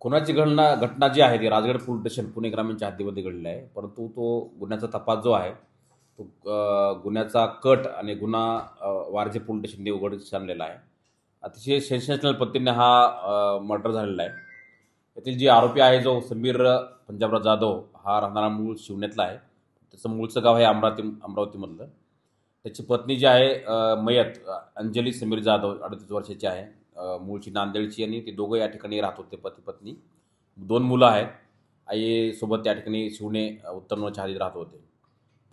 खुनाची घटना जी आहे ती राजगड पोलीस स्टेशन पुणे ग्रामीणच्या हद्दीमध्ये घडलेला आहे. परंतु तो गुन्ह्याचा तपास जो आहे तो गुन्ह्याचा कट आणि गुन्हा वारजे पोलीस स्टेशनने उघडकीस आणलेला आहे. अतिशय सेन्सेशनल पद्धतीने हा मर्डर झालेला आहे. यातील जे आरोपी आहे जो समीर पंजाबराव जाधव हा राहणारा मूळ शिवण्यातला आहे. त्याचं मूळचं गाव आहे अमरावतीमधलं. त्याची पत्नी जी आहे मयत अंजली समीर जाधव 38 वर्षाची आहे. मूळची नांदेडची आणि ते दोघं या ठिकाणी राहत होते पती पत्नी. 2 मुलं आहेत. आईसोबत त्या ठिकाणी शिवणे उत्तरनवरच्या हद्दीत राहत होते.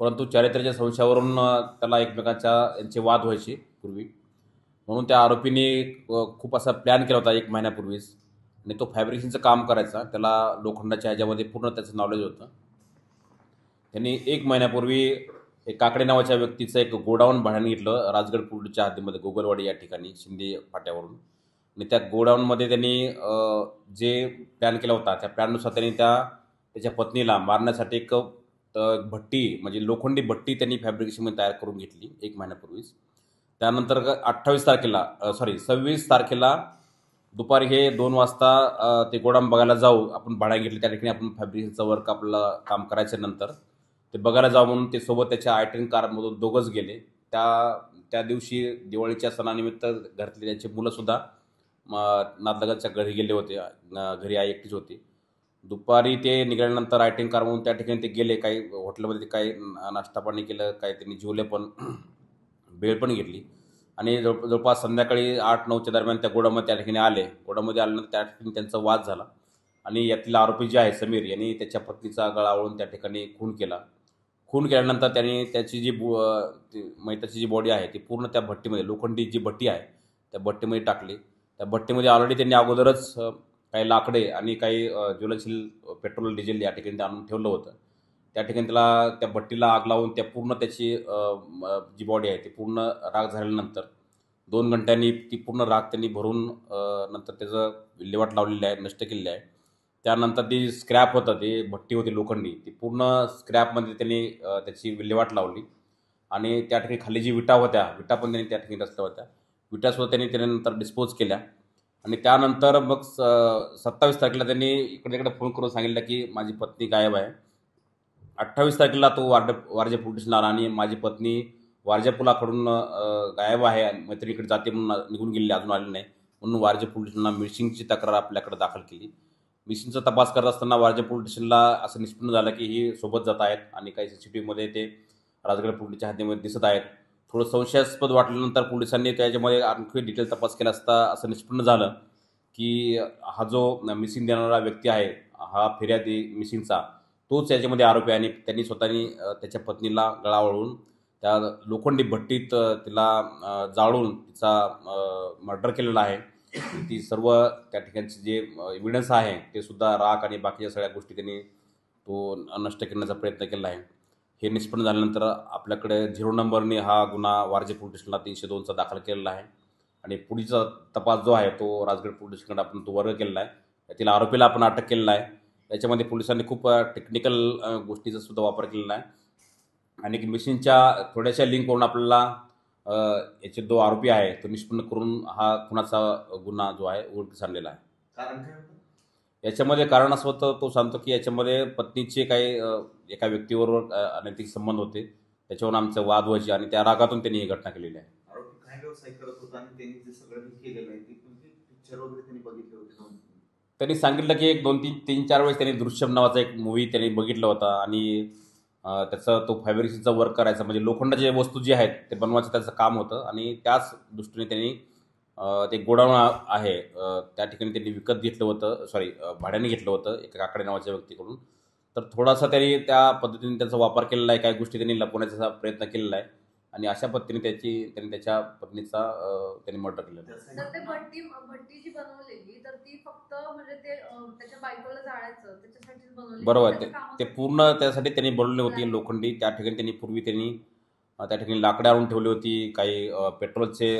परंतु चारित्र्याच्या संशयावरून त्याला एकमेकांच्या यांचे वाद व्हायचे पूर्वी. म्हणून त्या आरोपीने खूप असा प्लॅन केला होता 1 महिन्यापूर्वीच. आणि तो फॅब्रिकेशनचं काम करायचा. त्याला लोखंडाच्या ह्याच्यामध्ये पूर्ण त्याचं नॉलेज होतं. त्यांनी 1 महिन्यापूर्वी एक काकडे नावाच्या व्यक्तीचं एक गोडाऊन भाड्याने घेतलं राजगड पोलीसच्या हद्दीमध्ये गोगलवाडी या ठिकाणी शिंदे फाट्यावरून. आणि त्या गोडाऊनमध्ये त्यांनी जे प्लॅन केला होता त्या प्लॅननुसार त्यांनी त्याच्या पत्नीला मारण्यासाठी एक भट्टी म्हणजे लोखंडी भट्टी त्यांनी फॅब्रिकेशनमध्ये तयार करून घेतली 1 महिन्यापूर्वीच. त्यानंतर 26 तारखेला दुपारी हे 2 वाजता ते गोडाऊन बघायला जाऊ आपण भाड्याने घेतले त्या ठिकाणी आपण फॅब्रिकेशनचं वर्क आपलं काम करायचं. नंतर ते बघायला जाऊ म्हणून ते सोबत त्याच्या आयटेन कारमधून दोघंच गेले. त्या दिवशी दिवाळीच्या सणानिमित्त घरातले त्यांची मुलंसुद्धा नातलगांच्या घरी गेले होते. घरी आई एकटीच होती. दुपारी ते निघाल्यानंतर आयटेन कारमधून त्या ठिकाणी ते गेले. काही हॉटेलमध्ये काही नाश्ता पाणी केलं, काही त्यांनी जेवले पण, वेळ पण घेतली. आणि जवळपास संध्याकाळी 8-9च्या दरम्यान त्या गोडाऊनमध्ये त्या ठिकाणी आले. गोडाऊनमध्ये आल्यानंतर त्या ठिकाणी त्यांचा वाद झाला. आणि यातील आरोपी जे आहे समीर यांनी त्याच्या पत्नीचा गळा आवळून त्या ठिकाणी खून केला. खून केल्यानंतर त्यांनी त्याची जी मैताची जी बॉडी आहे ती पूर्ण त्या भट्टीमध्ये लोखंडी जी भट्टी आहे त्या भट्टीमध्ये टाकली. त्या भट्टीमध्ये ऑलरेडी त्यांनी अगोदरच काही लाकडे आणि काही ज्वलनशील पेट्रोल डिझेल या ठिकाणी ते आणून ठेवलं होतं. त्या ठिकाणी त्याला त्या भट्टीला आग लावून त्या पूर्ण त्याची जी बॉडी आहे ती पूर्ण राख झाल्यानंतर 2 घंट्यांनी ती पूर्ण राख त्यांनी भरून नंतर त्याचं विल्हेवाट लावलेली आहे, नष्ट केलेली आहे. त्यानंतर ती स्क्रॅप होतं, ती भट्टी होती लोखंडी, ती पूर्ण स्क्रॅपमध्ये त्यांनी त्याची विल्हेवाट लावली. आणि त्या ठिकाणी खाली जी विटा होत्या विटा पण त्यांनी त्या ठिकाणी रचल्या होत्या. विटासुद्धा त्यांनी त्यानंतर डिस्पोज केल्या. आणि त्यानंतर मग 27 तारखेला त्यांनी इकडे तिकडे फोन करून सांगितलं की माझी पत्नी गायब आहे. 28 तारखेला तो वारजे पोलीस स्टेशनला आला आणि माझी पत्नी वारजे पुलाकडून गायब आहे आणि मैत्रिणीकडे जाते म्हणून निघून गेलेली अजून आली नाही. म्हणून वारजे पोलीस स्टेशनला मिसिंगची तक्रार आपल्याकडे दाखल केली. मिसिंगचा तपास करत असताना वारजे पोलीस स्टेशनला असं निष्पन्न झालं की ही सोबत जात आहेत आणि काही CCTVमध्ये ते राजगड पोलीसच्या हद्दीमध्ये दिसत आहेत. थोडं संशयास्पद वाटल्यानंतर पोलिसांनी त्याच्यामध्ये आणखी डिटेल तपास केला असता असं निष्पन्न झालं की हा जो मिसिंग देणारा व्यक्ती आहे, हा फिर्यादी मिसिंगचा, तोच याच्यामध्ये आरोपी आहे. आणि त्यांनी स्वतःनी त्याच्या पत्नीला गळा आवळून त्या लोखंडी भट्टीत तिला जाळून तिचा मर्डर केलेला आहे. ती सर्व त्या ठिकाणचे जे एव्हिडन्स आहे ते सुद्धा राख आणि बाकीच्या सगळ्या गोष्टी त्यांनी तो नष्ट करण्याचा प्रयत्न केला आहे. हे निष्पन्न झाल्यानंतर आपल्याकडे 0 नंबरने हा गुन्हा वारजे पोलीस स्टेशनला 302चा दाखल केलेला आहे. आणि पुढचा तपास जो आहे तो राजगड पोलीस स्टेशनकडे आपण तो वर्ग केलेला आहे. यातील आरोपीला आपण अटक केलेला आहे. याच्यामध्ये पोलिसांनी खूप टेक्निकल गोष्टीचा सुद्धा वापर केलेला आहे. आणि मिसिंगच्या थोड्याशा लिंकवरून आपल्याला याचे 2 आरोपी आहे तो निष्पन्न करून हा खुनाचा गुन्हा जो आहे उघडकीस आणलेला आहे. कारण काय होतं? याच्यामध्ये कारण असं होतं, तो सांगतो की याच्यामध्ये पत्नीचे काही एका व्यक्तीबरोबर अनैतिक संबंध होते, त्याच्यावरून आमचे वाद व्हायचे आणि त्या रागातून त्यांनी ही घटना केलेली आहे. आरोपी काय व्यवसाय करत होता आणि त्यांनी जे सगळं केलेलं आहे ते पिक्चर वगैरे त्यांनी बघितले होते? त्यांनी सांगितलं की 1-2-3-4 वेळेस त्यांनी दृश्यम नावाचा एक मूवी त्यांनी बघितला होता. आणि त्याचा तो फॅब्रिकेशनचा वर्क करायचा म्हणजे लोखंडाच्या वस्तू जी आहेत ते बनवायचं त्याचं काम होतं. आणि त्याच दृष्टीने त्यांनी ते गोडाऊन आहे त्या ठिकाणी त्यांनी विकत घेतलं होतं, भाड्याने घेतलं होतं एका काकडे नावाच्या व्यक्तीकडून. तर थोडासा त्यांनी त्या पद्धतीने त्याचा वापर केलेला आहे. काही गोष्टी त्यांनी लपवण्याचा प्रयत्न केलेला आहे. आणि अशा पद्धतीने त्यांनी त्याच्या पत्नीचा त्यांनी मर्डर केलेला आहे. तर ते भट्टी जी बनवलेली तर ती फक्त म्हणजे ते त्याच्या बायकोला जाळायचं त्याच्यासाठीच बनवली. बरोबर. ते पूर्ण त्यासाठी त्यांनी बनवली होती लोखंडी. त्या ठिकाणी त्यांनी त्या ठिकाणी लाकडं आणून ठेवली होती. काही पेट्रोलचे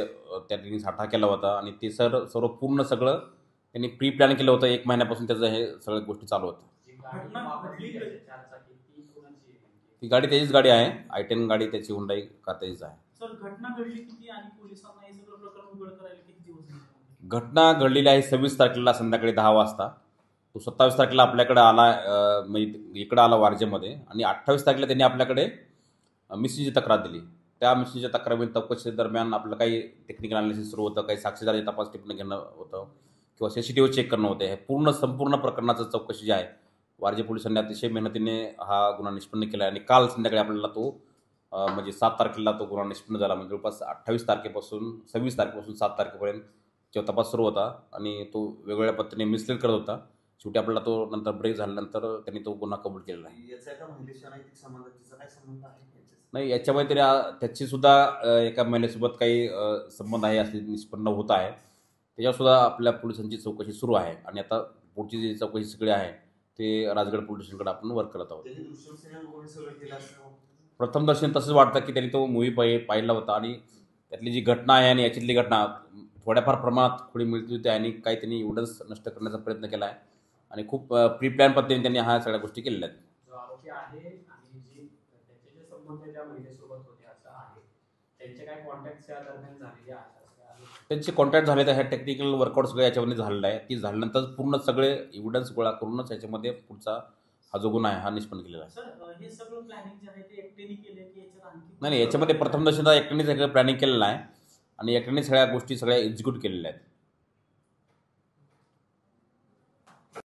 त्या ठिकाणी साठा केला होता. आणि ते सर्व पूर्ण सगळं त्यांनी प्री प्लॅन केलं होतं. 1 महिन्यापासून त्याचं हे सगळ्या गोष्टी चालू होत्या. ती गाडी त्याचीच गाडी आहे. i10 गाडी त्याची हुंडाई कार त्याचीच आहे. सर, घटना घडली किती आणि पोलिसांना हे सगळं प्रकरण उघड करायला किती दिवस लागले? घटना घडलेली आहे 26 तारखेला संध्याकाळी 10 वाजता. तो 27 तारखेला आपल्याकडे आला, म्हणजे इकडं आला वारजेमध्ये, आणि 28 तारखेला त्यांनी आपल्याकडे मिसिंगची तक्रार दिली. त्या मिसिंगच्या तक्रारीमध्ये चौकशी दरम्यान आपलं काही टेक्निकल अनालिसिस सुरू होतं, काही साक्षीदाराची तपास टिप्पणी घेणं होतं किंवा CCTV चेक करणं होतं. हे संपूर्ण प्रकरणाचं चौकशी जी आहे, वारजे पोलिसांनी अतिशय मेहनतीने हा गुन्हा निष्पन्न केला आहे. आणि काल संध्याकाळी आपल्याला तो म्हणजे 7 तारखेला तो गुन्हा निष्पन्न झाला. म्हणजे जवळपास 26 तारखेपासून 7 तारखेपर्यंत जो तपास सुरू होता आणि तो वेगवेगळ्या पद्धतीने मिसलीड करत होता. शेवटी आपल्याला तो नंतर ब्रेक झाल्यानंतर त्यांनी तो गुन्हा कबूल केलेला आहे. याचा एका महिलेशी अनैतिक संबंधाचा काय संबंध आहे याच्याशी? नाही, याच्यामध्ये तरी त्याची सुद्धा एका महिलेसोबत काही संबंध आहे असं निष्पन्न होत आहे. त्याच्यावर सुद्धा आपल्या पोलिसांची चौकशी सुरू आहे आणि आता पुढची जी चौकशी सगळी आहे ते राजगड पोलीस स्टेशनकडे आपण वर्क करत आहोत. त्याची दृष्टीने वगैरे सगळं केलं असं प्रथम दर्शन तसंच वाटतं की त्यांनी तो मूवी पाहिला होता आणि त्यातली जी घटना आहे आणि याच्यातली घटना थोड्याफार प्रमाणात थोडी मिळती होती आणि काही त्यांनी एवढंच नष्ट करण्याचा प्रयत्न केला आहे आणि खूप प्री प्लॅन पद्धतीने त्यांनी ह्या सगळ्या गोष्टी केलेल्या आहेत. जो आरोपी आहे आणि त्याचे जे संबंध ज्या महिलेसोबत होते असं आहे, त्यांचे काय कॉन्टॅक्ट त्या दरम्यान झालेले आहेत त्यांचे कॉन्टॅक्ट झाले तर ह्या टेक्निकल वर्कआउट सगळं याच्यामध्ये झालेलं आहे. ती झाल्यानंतर पूर्ण सगळे एव्हिडन्स गोळा करूनच याच्यामध्ये पुढचा हा जो गुन्हा आहे हा निष्पन्न केलेला आहे. सर हे सगळं प्लॅनिंग जे आहे ते एकट्याने केले की याच्यात आणखी नाही, याच्यामध्ये प्रथम दर्शनचा एकट्याने सगळं प्लॅनिंग केलेलं आहे आणि एकट्याने सगळ्या गोष्टी एक्झिक्यूट केलेल्या आहेत.